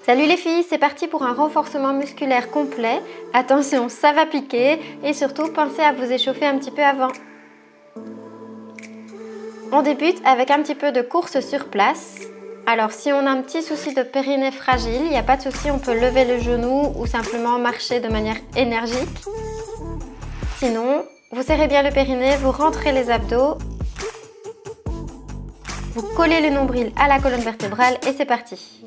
Salut les filles, c'est parti pour un renforcement musculaire complet. Attention, ça va piquer et surtout pensez à vous échauffer un petit peu avant. On débute avec un petit peu de course sur place. Alors si on a un petit souci de périnée fragile, il n'y a pas de souci, on peut lever le genou ou simplement marcher de manière énergique. Sinon, vous serrez bien le périnée, vous rentrez les abdos. Vous collez le nombril à la colonne vertébrale et c'est parti.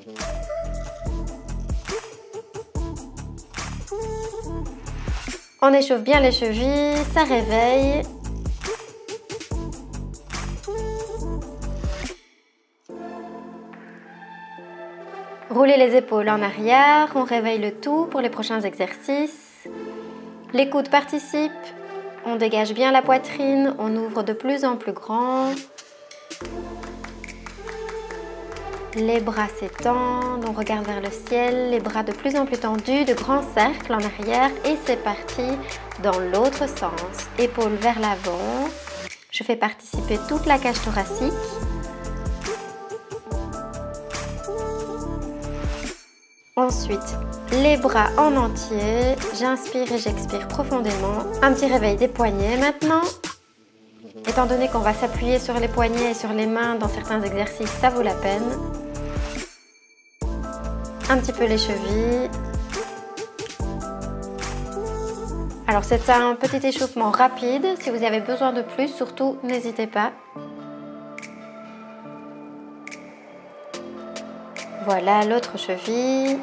On échauffe bien les chevilles, ça réveille. Roulez les épaules en arrière, on réveille le tout pour les prochains exercices. Les coudes participent, on dégage bien la poitrine, on ouvre de plus en plus grand. Les bras s'étendent, on regarde vers le ciel, les bras de plus en plus tendus, de grands cercles en arrière et c'est parti dans l'autre sens. Épaules vers l'avant, je fais participer toute la cage thoracique. Ensuite, les bras en entier, j'inspire et j'expire profondément. Un petit réveil des poignets maintenant. Étant donné qu'on va s'appuyer sur les poignets et sur les mains dans certains exercices, ça vaut la peine. Un petit peu les chevilles. Alors c'est un petit échauffement rapide, si vous avez besoin de plus, surtout n'hésitez pas. Voilà l'autre cheville.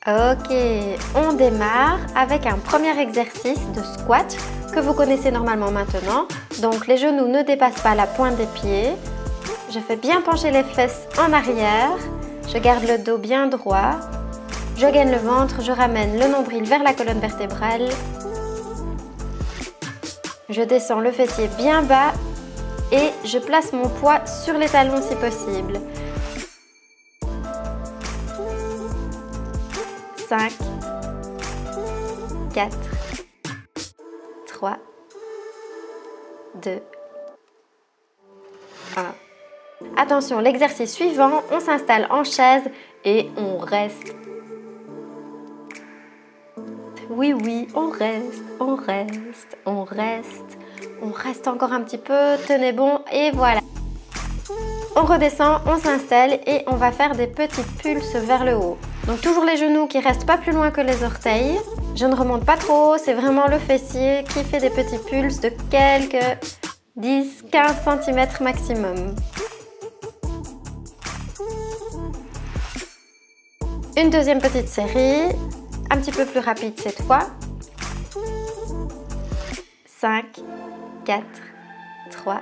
Ok, on démarre avec un premier exercice de squat que vous connaissez normalement maintenant. Donc les genoux ne dépassent pas la pointe des pieds. Je fais bien pencher les fesses en arrière. Je garde le dos bien droit. Je gaine le ventre, je ramène le nombril vers la colonne vertébrale. Je descends le fessier bien bas et je place mon poids sur les talons si possible. 5, 4, 3, 2, 1. Attention, l'exercice suivant, on s'installe en chaise et on reste. Oui, on reste, on reste, on reste. On reste encore un petit peu, tenez bon et voilà. On redescend, on s'installe et on va faire des petites pulses vers le haut. Donc toujours les genoux qui restent pas plus loin que les orteils. Je ne remonte pas trop haut, c'est vraiment le fessier qui fait des petits pulses de quelques 10-15 cm maximum. Une deuxième petite série, un petit peu plus rapide cette fois. 5, 4, 3,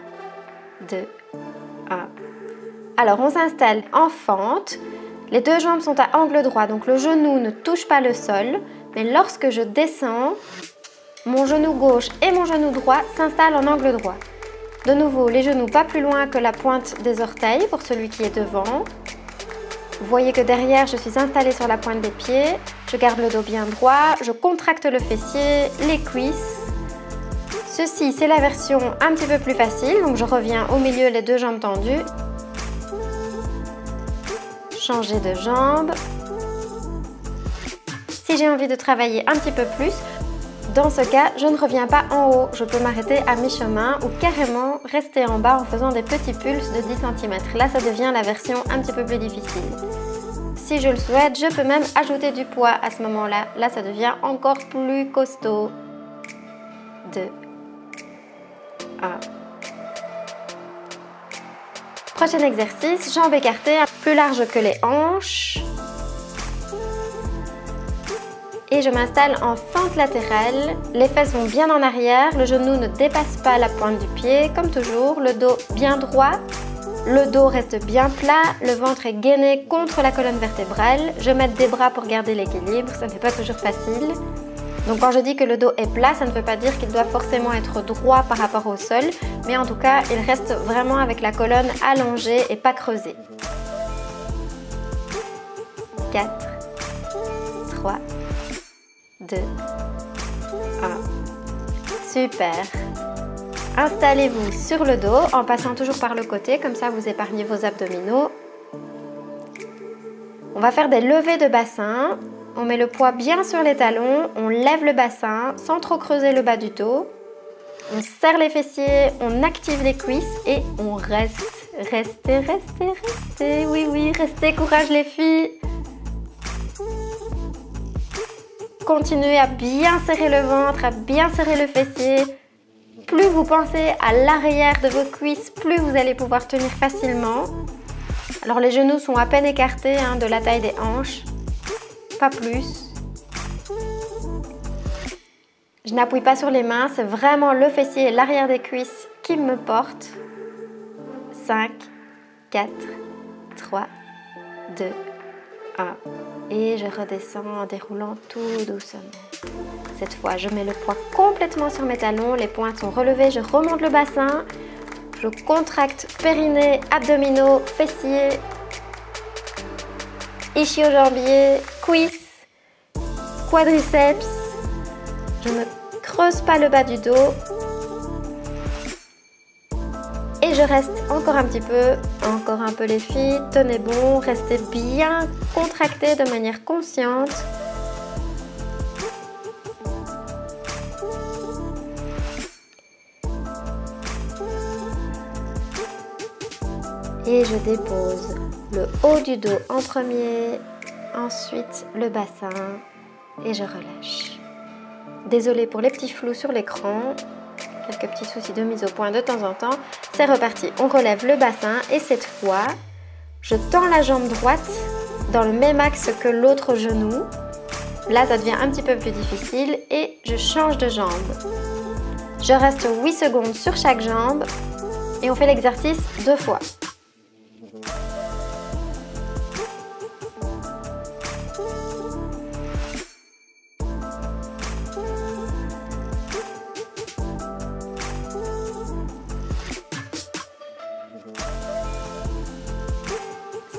2, 1. Alors on s'installe en fente. Les deux jambes sont à angle droit, donc le genou ne touche pas le sol. Mais lorsque je descends, mon genou gauche et mon genou droit s'installent en angle droit. De nouveau, les genoux pas plus loin que la pointe des orteils pour celui qui est devant. Vous voyez que derrière, je suis installée sur la pointe des pieds. Je garde le dos bien droit, je contracte le fessier, les cuisses. Ceci, c'est la version un petit peu plus facile. Donc je reviens au milieu, les deux jambes tendues. Changer de jambe. Si j'ai envie de travailler un petit peu plus, dans ce cas, je ne reviens pas en haut. Je peux m'arrêter à mi-chemin ou carrément rester en bas en faisant des petits pulses de 10 cm. Là, ça devient la version un petit peu plus difficile. Si je le souhaite, je peux même ajouter du poids à ce moment-là. Là, ça devient encore plus costaud. 2, 1. Prochain exercice, jambes écartées, plus larges que les hanches. Et je m'installe en fente latérale. Les fesses vont bien en arrière, le genou ne dépasse pas la pointe du pied, comme toujours. Le dos bien droit, le dos reste bien plat, le ventre est gainé contre la colonne vertébrale. Je mets des bras pour garder l'équilibre, ça n'est pas toujours facile. Donc quand je dis que le dos est plat, ça ne veut pas dire qu'il doit forcément être droit par rapport au sol, mais en tout cas, il reste vraiment avec la colonne allongée et pas creusée. 4, 3, 2, 1. Super. Installez-vous sur le dos en passant toujours par le côté, comme ça vous épargnez vos abdominaux. On va faire des levées de bassin. On met le poids bien sur les talons, on lève le bassin sans trop creuser le bas du dos. On serre les fessiers, on active les cuisses et on reste. Restez, restez, restez. Oui, oui, restez, courage les filles. Continuez à bien serrer le ventre, à bien serrer le fessier. Plus vous pensez à l'arrière de vos cuisses, plus vous allez pouvoir tenir facilement. Alors les genoux sont à peine écartés de la taille des hanches. Pas plus. Je n'appuie pas sur les mains, c'est vraiment le fessier et l'arrière des cuisses qui me portent. 5, 4, 3, 2, 1. Et je redescends en déroulant tout doucement. Cette fois, je mets le poids complètement sur mes talons, les pointes sont relevées, je remonte le bassin, je contracte périnée, abdominaux, fessiers, ischio-jambier, cuisses, quadriceps. Je ne creuse pas le bas du dos. Et je reste encore un petit peu les filles. Tenez bon, restez bien contractées de manière consciente. Et je dépose le haut du dos en premier, ensuite le bassin et je relâche. Désolée pour les petits flous sur l'écran, quelques petits soucis de mise au point de temps en temps. C'est reparti, on relève le bassin et cette fois, je tends la jambe droite dans le même axe que l'autre genou. Là, ça devient un petit peu plus difficile et je change de jambe. Je reste 8 secondes sur chaque jambe et on fait l'exercice 2 fois.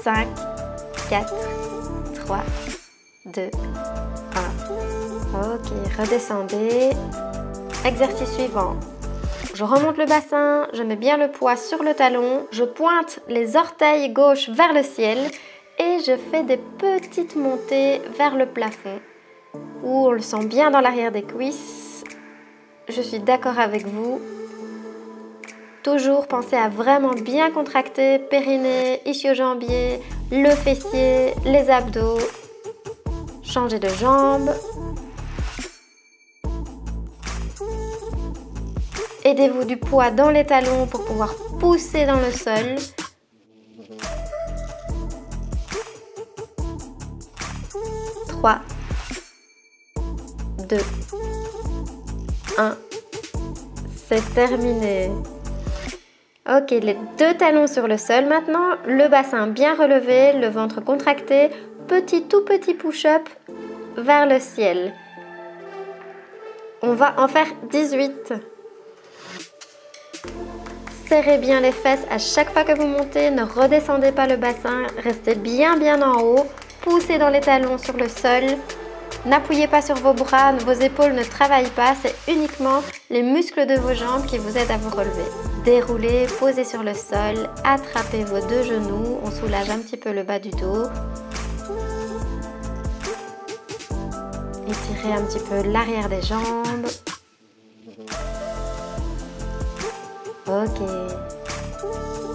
Cinq, 4, 3, 2, 1. Ok, redescendez. Exercice suivant. Je remonte le bassin, je mets bien le poids sur le talon, je pointe les orteils gauche vers le ciel et je fais des petites montées vers le plafond où on le sent bien dans l'arrière des cuisses. Je suis d'accord avec vous. Toujours pensez à vraiment bien contracter périnée, ischio-jambier, le fessier, les abdos. Changez de jambe. Aidez-vous du poids dans les talons pour pouvoir pousser dans le sol. Trois, 2, 1. C'est terminé. Ok, les 2 talons sur le sol maintenant, le bassin bien relevé, le ventre contracté, tout petit push-up vers le ciel. On va en faire 18. Serrez bien les fesses à chaque fois que vous montez, ne redescendez pas le bassin, restez bien en haut, poussez dans les talons sur le sol. N'appuyez pas sur vos bras, vos épaules ne travaillent pas, c'est uniquement les muscles de vos jambes qui vous aident à vous relever. Déroulez, posez sur le sol, attrapez vos 2 genoux, on soulage un petit peu le bas du dos. Étirez un petit peu l'arrière des jambes. Ok.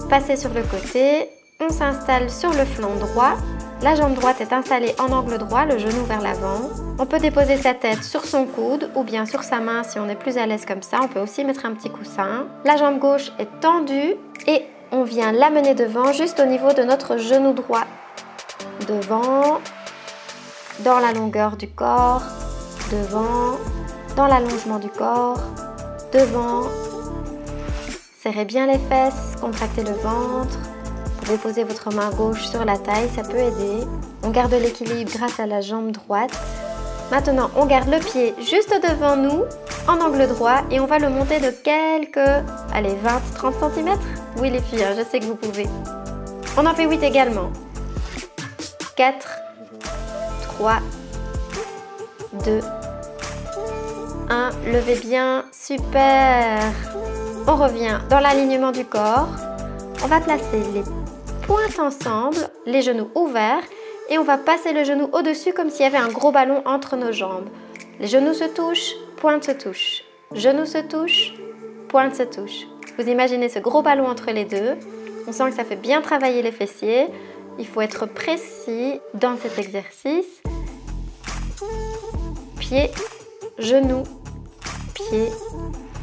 Passez sur le côté, on s'installe sur le flanc droit. La jambe droite est installée en angle droit, le genou vers l'avant. On peut déposer sa tête sur son coude ou bien sur sa main si on est plus à l'aise comme ça. On peut aussi mettre un petit coussin. La jambe gauche est tendue et on vient l'amener devant juste au niveau de notre genou droit. Devant, dans la longueur du corps, devant, dans l'allongement du corps, devant. Serrez bien les fesses, contractez le ventre. Vous pouvez poser votre main gauche sur la taille, ça peut aider. On garde l'équilibre grâce à la jambe droite. Maintenant, on garde le pied juste devant nous, en angle droit, et on va le monter de quelques, allez, 20-30 cm. Oui les filles, je sais que vous pouvez. On en fait 8 également. 4, 3, 2, 1, levez bien, super. On revient dans l'alignement du corps. On va placer les pointes ensemble, les genoux ouverts et on va passer le genou au-dessus comme s'il y avait un gros ballon entre nos jambes. Les genoux se touchent, pointe se touche. Genoux se touchent, pointe se touche. Vous imaginez ce gros ballon entre les deux. On sent que ça fait bien travailler les fessiers. Il faut être précis dans cet exercice. Pied, genou, pied,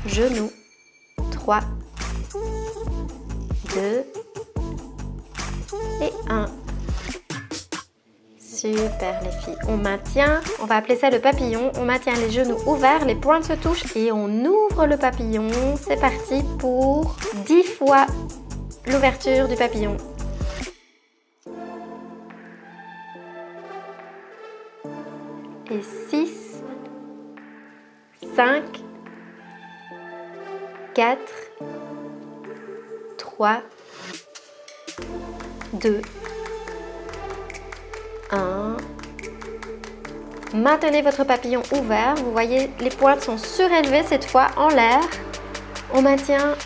genou. 3, 2 et 1. Super les filles. On maintient, on va appeler ça le papillon. On maintient les genoux ouverts, les pointes se touchent et on ouvre le papillon. C'est parti pour 10 fois l'ouverture du papillon. Et 6, 5, 4, 3, 2, 1. Maintenez votre papillon ouvert. Vous voyez, les pointes sont surélevées cette fois en l'air. On maintient,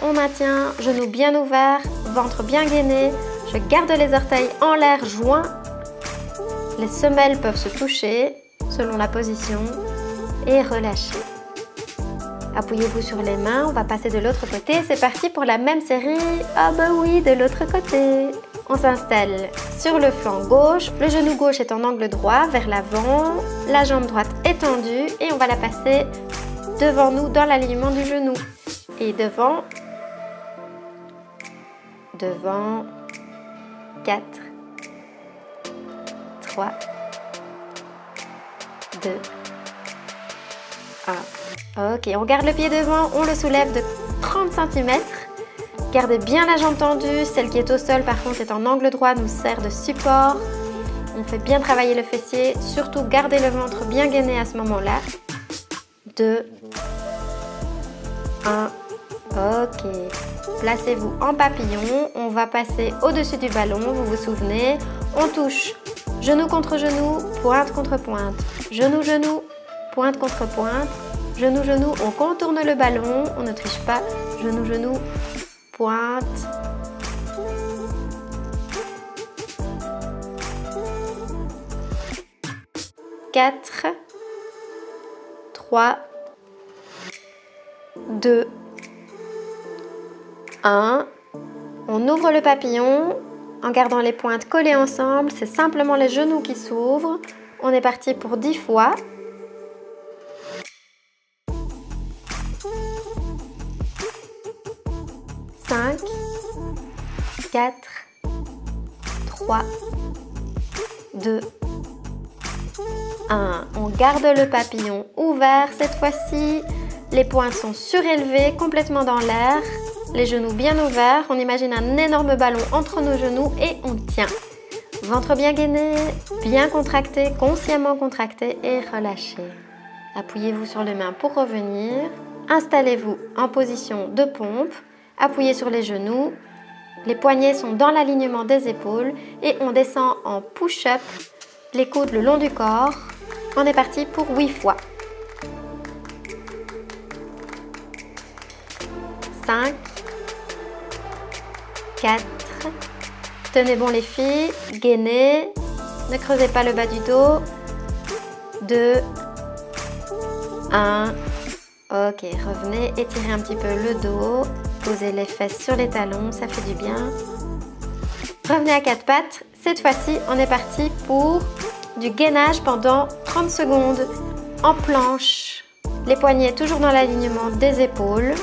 genoux bien ouverts, ventre bien gainé. Je garde les orteils en l'air joints. Les semelles peuvent se toucher selon la position et relâchez. Appuyez-vous sur les mains, on va passer de l'autre côté. C'est parti pour la même série. Ah bah oui, de l'autre côté. On s'installe sur le flanc gauche. Le genou gauche est en angle droit vers l'avant. La jambe droite est tendue et on va la passer devant nous dans l'alignement du genou. Et devant, 4, 3, 2, 1. Ok, on garde le pied devant, on le soulève de 30 cm. Gardez bien la jambe tendue, celle qui est au sol par contre est en angle droit, nous sert de support. On fait bien travailler le fessier, surtout gardez le ventre bien gainé à ce moment-là. 2, 1, ok. Placez-vous en papillon, on va passer au-dessus du ballon, vous vous souvenez. On touche genou contre genou, pointe contre pointe. Genou, genou, pointe contre pointe. Genou, genou, on contourne le ballon, on ne triche pas. Genou, genou, pointe. Quatre, 3, 2, 1. On ouvre le papillon en gardant les pointes collées ensemble. C'est simplement les genoux qui s'ouvrent. On est parti pour 10 fois. 5, 4, 3, 2, 1. On garde le papillon ouvert cette fois-ci. Les pointes sont surélevées, complètement dans l'air. Les genoux bien ouverts. On imagine un énorme ballon entre nos genoux et on tient. Ventre bien gainé, bien contracté, consciemment contracté et relâché. Appuyez-vous sur les mains pour revenir. Installez-vous en position de pompe. Appuyez sur les genoux. Les poignets sont dans l'alignement des épaules et on descend en push-up, les coudes le long du corps. On est parti pour 8 fois. 5, 4, tenez bon les filles, gainez, ne creusez pas le bas du dos. 2, 1, ok, revenez, étirez un petit peu le dos, posez les fesses sur les talons, ça fait du bien. Revenez à 4 pattes, cette fois-ci on est parti pour du gainage pendant 30 secondes en planche. Les poignets toujours dans l'alignement des épaules.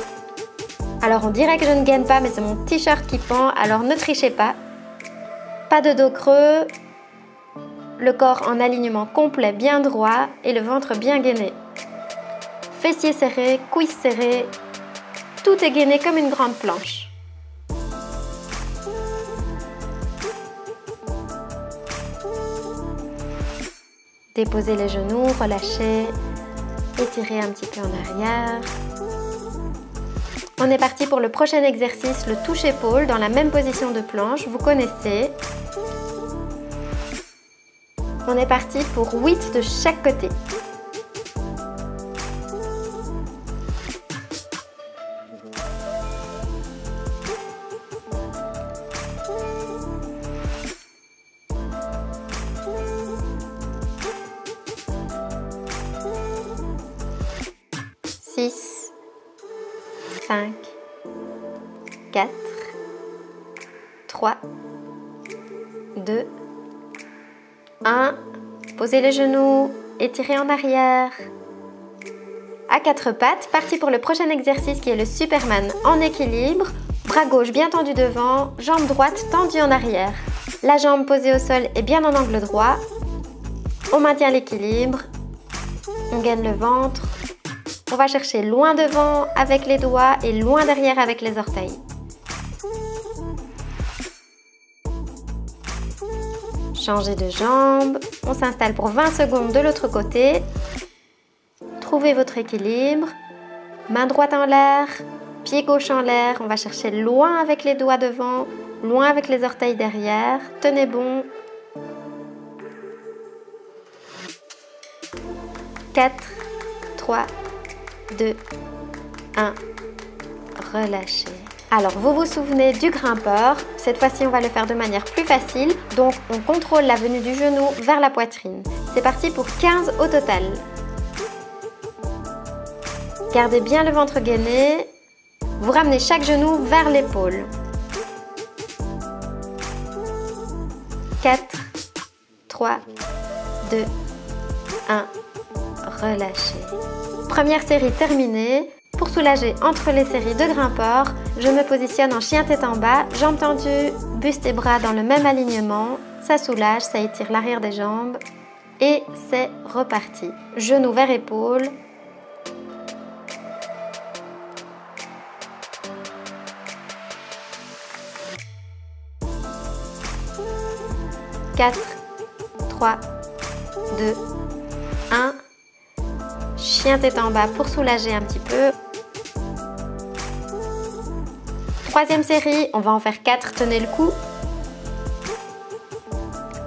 Alors on dirait que je ne gaine pas mais c'est mon t-shirt qui pend, alors ne trichez pas. Pas de dos creux, le corps en alignement complet bien droit et le ventre bien gainé. Fessiers serrés, cuisses serrées, tout est gainé comme une grande planche. Déposez les genoux, relâchez, étirez un petit peu en arrière. On est parti pour le prochain exercice, le touche-épaule dans la même position de planche, vous connaissez. On est parti pour 8 de chaque côté. 6, 5, 4, 3, 2, 1. Posez les genoux, étirez en arrière. À quatre pattes, parti pour le prochain exercice qui est le Superman en équilibre. Bras gauche bien tendu devant, jambe droite tendue en arrière. La jambe posée au sol est bien en angle droit. On maintient l'équilibre. On gaine le ventre. On va chercher loin devant avec les doigts et loin derrière avec les orteils. Changez de jambe. On s'installe pour 20 secondes de l'autre côté. Trouvez votre équilibre. Main droite en l'air, pied gauche en l'air. On va chercher loin avec les doigts devant, loin avec les orteils derrière. Tenez bon. 4, 3, 2, 1. Relâchez. Alors, vous vous souvenez du grimpeur. Cette fois-ci, on va le faire de manière plus facile. Donc, on contrôle la venue du genou vers la poitrine. C'est parti pour 15 au total. Gardez bien le ventre gainé. Vous ramenez chaque genou vers l'épaule. 4, 3, 2, 1. Relâchez. Première série terminée. Pour soulager entre les séries de grimpeurs, je me positionne en chien tête en bas, jambes tendues, buste et bras dans le même alignement. Ça soulage, ça étire l'arrière des jambes. Et c'est reparti. Genoux vers épaule. 4, 3, 2, 1. Chien tête en bas pour soulager un petit peu. Troisième série, on va en faire 4, tenez le coup.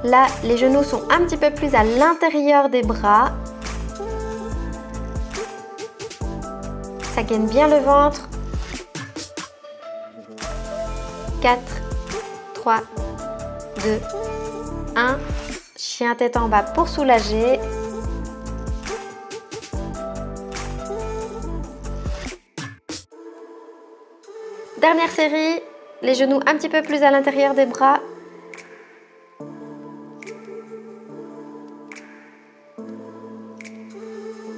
Là, les genoux sont un petit peu plus à l'intérieur des bras. Ça gaine bien le ventre. 4, 3, 2, 1. Chien tête en bas pour soulager. Dernière série, les genoux un petit peu plus à l'intérieur des bras.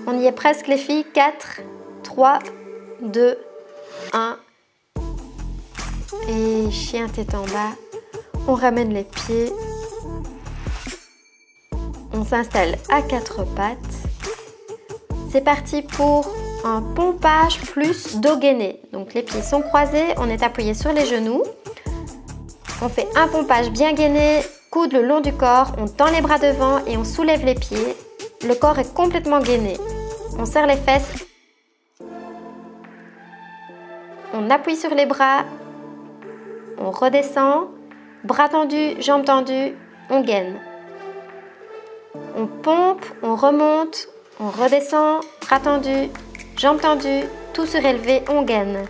On y est presque les filles. 4, 3, 2, 1. Et chien tête en bas. On ramène les pieds. On s'installe à quatre pattes. C'est parti pour un pompage plus dos gainé. Donc les pieds sont croisés, on est appuyé sur les genoux. On fait un pompage bien gainé, coude le long du corps, on tend les bras devant et on soulève les pieds. Le corps est complètement gainé. On serre les fesses. On appuie sur les bras. On redescend. Bras tendus, jambes tendues, on gaine. On pompe, on remonte, on redescend, bras tendus, jambes tendues, tout surélevé, on gaine.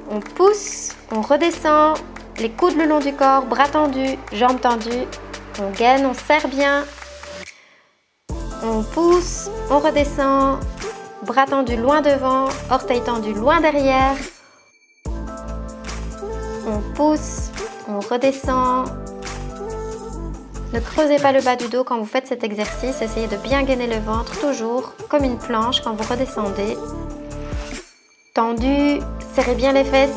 On pousse, on redescend, les coudes le long du corps, bras tendus, jambes tendues, on gaine, on serre bien. On pousse, on redescend, bras tendus loin devant, orteils tendus loin derrière. On pousse, on redescend. Ne creusez pas le bas du dos quand vous faites cet exercice. Essayez de bien gainer le ventre, toujours comme une planche quand vous redescendez. Tendu, serrez bien les fesses.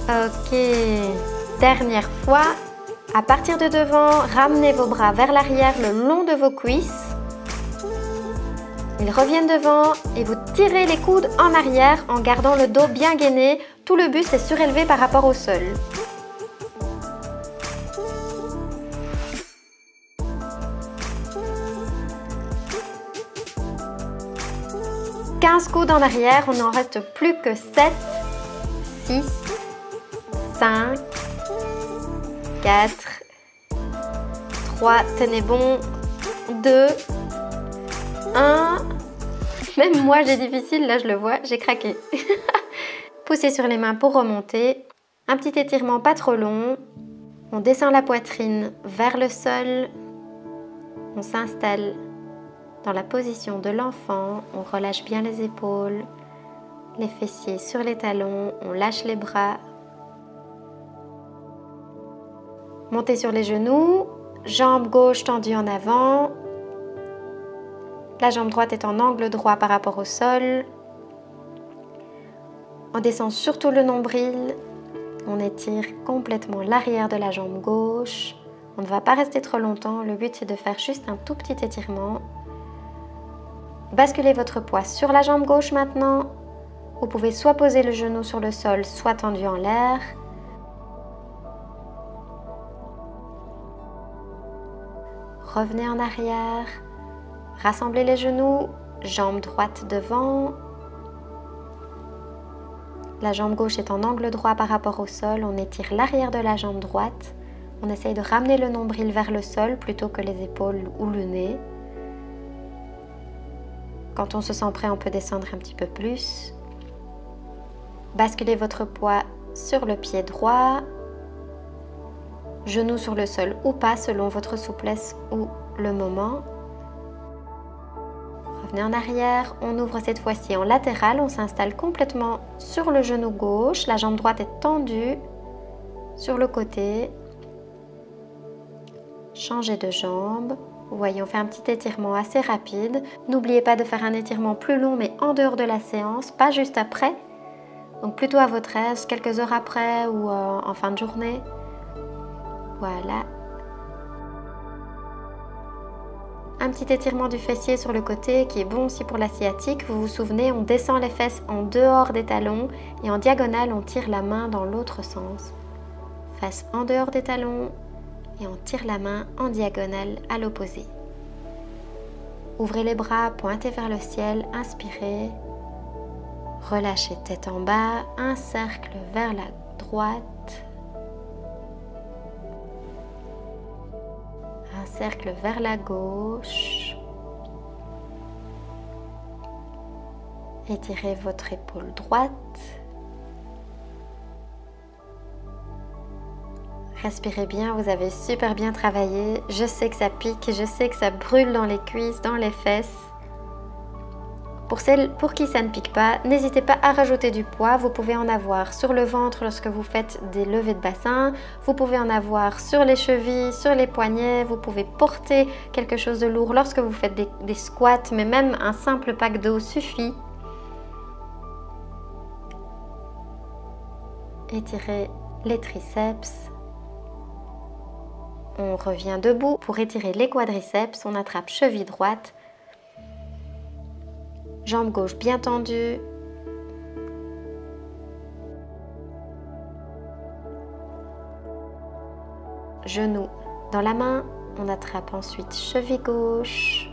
Ok, dernière fois. À partir de devant, ramenez vos bras vers l'arrière le long de vos cuisses. Ils reviennent devant et vous tirez les coudes en arrière en gardant le dos bien gainé. Tout le but, c'est surélevé par rapport au sol. « 15 coudes en arrière, on n'en reste plus que 7, 6, 5, 4, 3, tenez bon, 2, 1. Même moi j'ai difficile, là je le vois, j'ai craqué. Poussez sur les mains pour remonter. Un petit étirement pas trop long. On descend la poitrine vers le sol. On s'installe dans la position de l'enfant. On relâche bien les épaules, les fessiers sur les talons. On lâche les bras. Montez sur les genoux. Jambe gauche tendue en avant. La jambe droite est en angle droit par rapport au sol. On descend surtout le nombril. On étire complètement l'arrière de la jambe gauche. On ne va pas rester trop longtemps. Le but, c'est de faire juste un tout petit étirement. Basculez votre poids sur la jambe gauche maintenant. Vous pouvez soit poser le genou sur le sol, soit tendu en l'air. Revenez en arrière. Rassemblez les genoux. Jambe droite devant. La jambe gauche est en angle droit par rapport au sol. On étire l'arrière de la jambe droite. On essaye de ramener le nombril vers le sol plutôt que les épaules ou le nez. Quand on se sent prêt, on peut descendre un petit peu plus. Basculez votre poids sur le pied droit. Genou sur le sol ou pas selon votre souplesse ou le moment. Revenez en arrière, on ouvre cette fois-ci en latéral, on s'installe complètement sur le genou gauche, la jambe droite est tendue sur le côté. Changez de jambe. Vous voyez, on fait un petit étirement assez rapide. N'oubliez pas de faire un étirement plus long mais en dehors de la séance, pas juste après. Donc plutôt à votre aise, quelques heures après ou en fin de journée. Voilà. Un petit étirement du fessier sur le côté qui est bon aussi pour la sciatique. Vous vous souvenez, on descend les fesses en dehors des talons et en diagonale, on tire la main dans l'autre sens. Fesses en dehors des talons et on tire la main en diagonale à l'opposé. Ouvrez les bras, pointez vers le ciel, inspirez. Relâchez tête en bas, un cercle vers la droite. Un cercle vers la gauche. Étirez votre épaule droite. Respirez bien, vous avez super bien travaillé. Je sais que ça pique, je sais que ça brûle dans les cuisses, dans les fesses. Pour celles pour qui ça ne pique pas, n'hésitez pas à rajouter du poids. Vous pouvez en avoir sur le ventre lorsque vous faites des levées de bassin. Vous pouvez en avoir sur les chevilles, sur les poignets. Vous pouvez porter quelque chose de lourd lorsque vous faites des squats, mais même un simple pack d'eau suffit. Étirez les triceps. On revient debout pour étirer les quadriceps. On attrape cheville droite. Jambe gauche bien tendue. Genou dans la main. On attrape ensuite cheville gauche.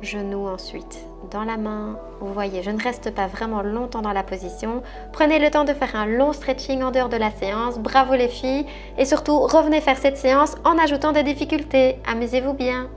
Genou ensuite dans la main. Vous voyez, je ne reste pas vraiment longtemps dans la position. Prenez le temps de faire un long stretching en dehors de la séance. Bravo les filles. Et surtout, revenez faire cette séance en ajoutant des difficultés. Amusez-vous bien.